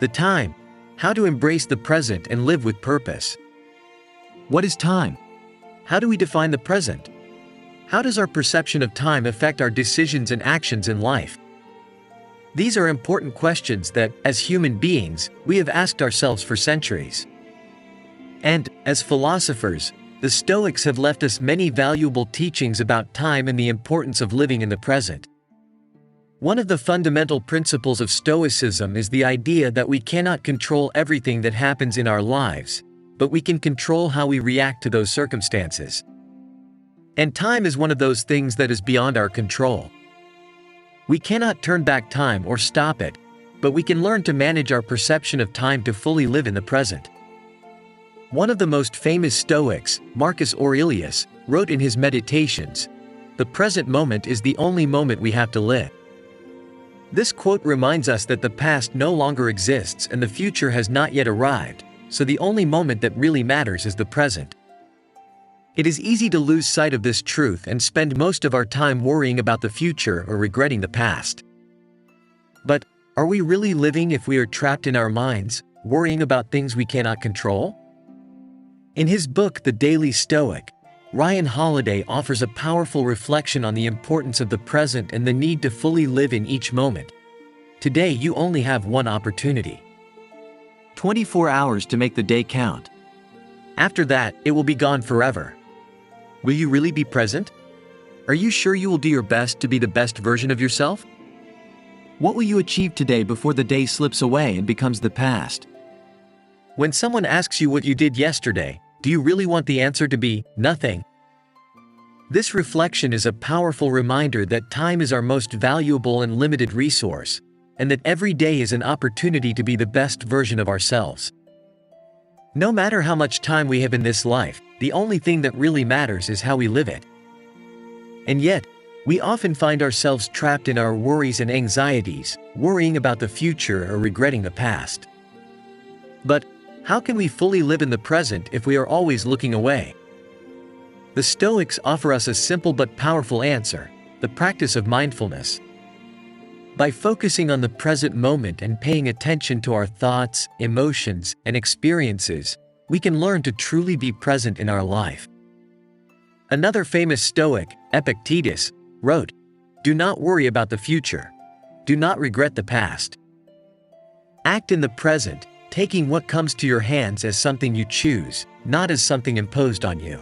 The time. How to embrace the present and live with purpose. What is time? How do we define the present? How does our perception of time affect our decisions and actions in life? These are important questions that, as human beings, we have asked ourselves for centuries. And, as philosophers, the Stoics have left us many valuable teachings about time and the importance of living in the present. One of the fundamental principles of Stoicism is the idea that we cannot control everything that happens in our lives, but we can control how we react to those circumstances. And time is one of those things that is beyond our control. We cannot turn back time or stop it, but we can learn to manage our perception of time to fully live in the present. One of the most famous Stoics, Marcus Aurelius, wrote in his Meditations, "The present moment is the only moment we have to live." This quote reminds us that the past no longer exists and the future has not yet arrived, so the only moment that really matters is the present. It is easy to lose sight of this truth and spend most of our time worrying about the future or regretting the past. But, are we really living if we are trapped in our minds, worrying about things we cannot control? In his book The Daily Stoic, Ryan Holiday offers a powerful reflection on the importance of the present and the need to fully live in each moment. Today you only have one opportunity. 24 hours to make the day count. After that, it will be gone forever. Will you really be present? Are you sure you will do your best to be the best version of yourself? What will you achieve today before the day slips away and becomes the past? When someone asks you what you did yesterday, do you really want the answer to be nothing? This reflection is a powerful reminder that time is our most valuable and limited resource, and that every day is an opportunity to be the best version of ourselves. No matter how much time we have in this life, the only thing that really matters is how we live it. And yet, we often find ourselves trapped in our worries and anxieties, worrying about the future or regretting the past. But, how can we fully live in the present if we are always looking away? The Stoics offer us a simple but powerful answer: the practice of mindfulness. By focusing on the present moment and paying attention to our thoughts, emotions, and experiences, we can learn to truly be present in our life. Another famous Stoic, Epictetus, wrote, "Do not worry about the future. Do not regret the past. Act in the present, taking what comes to your hands as something you choose, not as something imposed on you."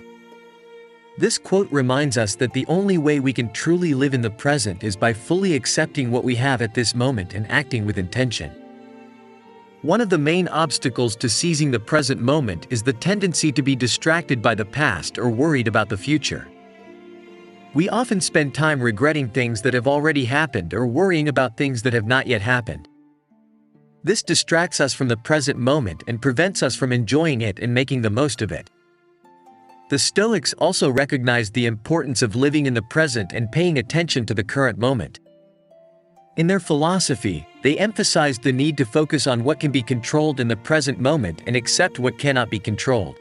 This quote reminds us that the only way we can truly live in the present is by fully accepting what we have at this moment and acting with intention. One of the main obstacles to seizing the present moment is the tendency to be distracted by the past or worried about the future. We often spend time regretting things that have already happened or worrying about things that have not yet happened. This distracts us from the present moment and prevents us from enjoying it and making the most of it. The Stoics also recognized the importance of living in the present and paying attention to the current moment. In their philosophy, they emphasized the need to focus on what can be controlled in the present moment and accept what cannot be controlled.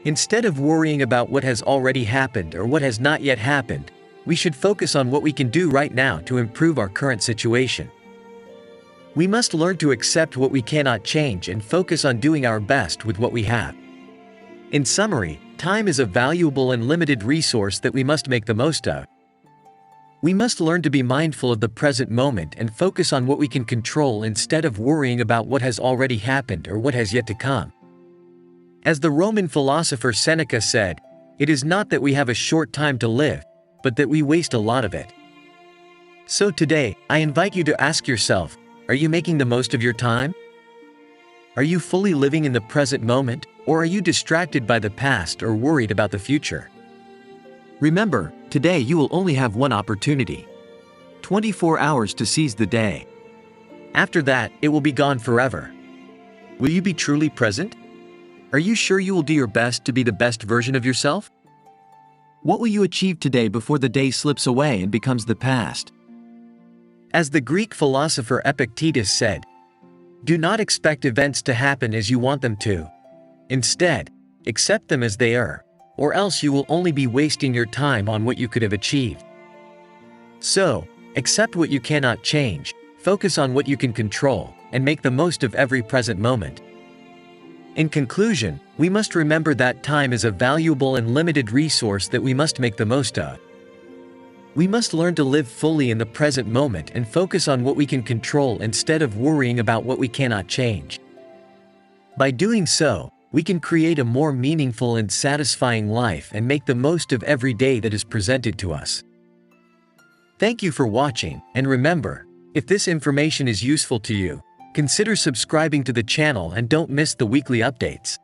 Instead of worrying about what has already happened or what has not yet happened, we should focus on what we can do right now to improve our current situation. We must learn to accept what we cannot change and focus on doing our best with what we have. In summary, time is a valuable and limited resource that we must make the most of. We must learn to be mindful of the present moment and focus on what we can control instead of worrying about what has already happened or what has yet to come. As the Roman philosopher Seneca said, "It is not that we have a short time to live, but that we waste a lot of it." So today, I invite you to ask yourself, are you making the most of your time? Are you fully living in the present moment, or are you distracted by the past or worried about the future? Remember, today you will only have one opportunity. 24 hours to seize the day. After that, it will be gone forever. Will you be truly present? Are you sure you will do your best to be the best version of yourself? What will you achieve today before the day slips away and becomes the past? As the Greek philosopher Epictetus said, "Do not expect events to happen as you want them to. Instead, accept them as they are, or else you will only be wasting your time on what you could have achieved." So, accept what you cannot change, focus on what you can control, and make the most of every present moment. In conclusion, we must remember that time is a valuable and limited resource that we must make the most of. We must learn to live fully in the present moment and focus on what we can control instead of worrying about what we cannot change. By doing so, we can create a more meaningful and satisfying life and make the most of every day that is presented to us. Thank you for watching, and remember, if this information is useful to you, consider subscribing to the channel and don't miss the weekly updates.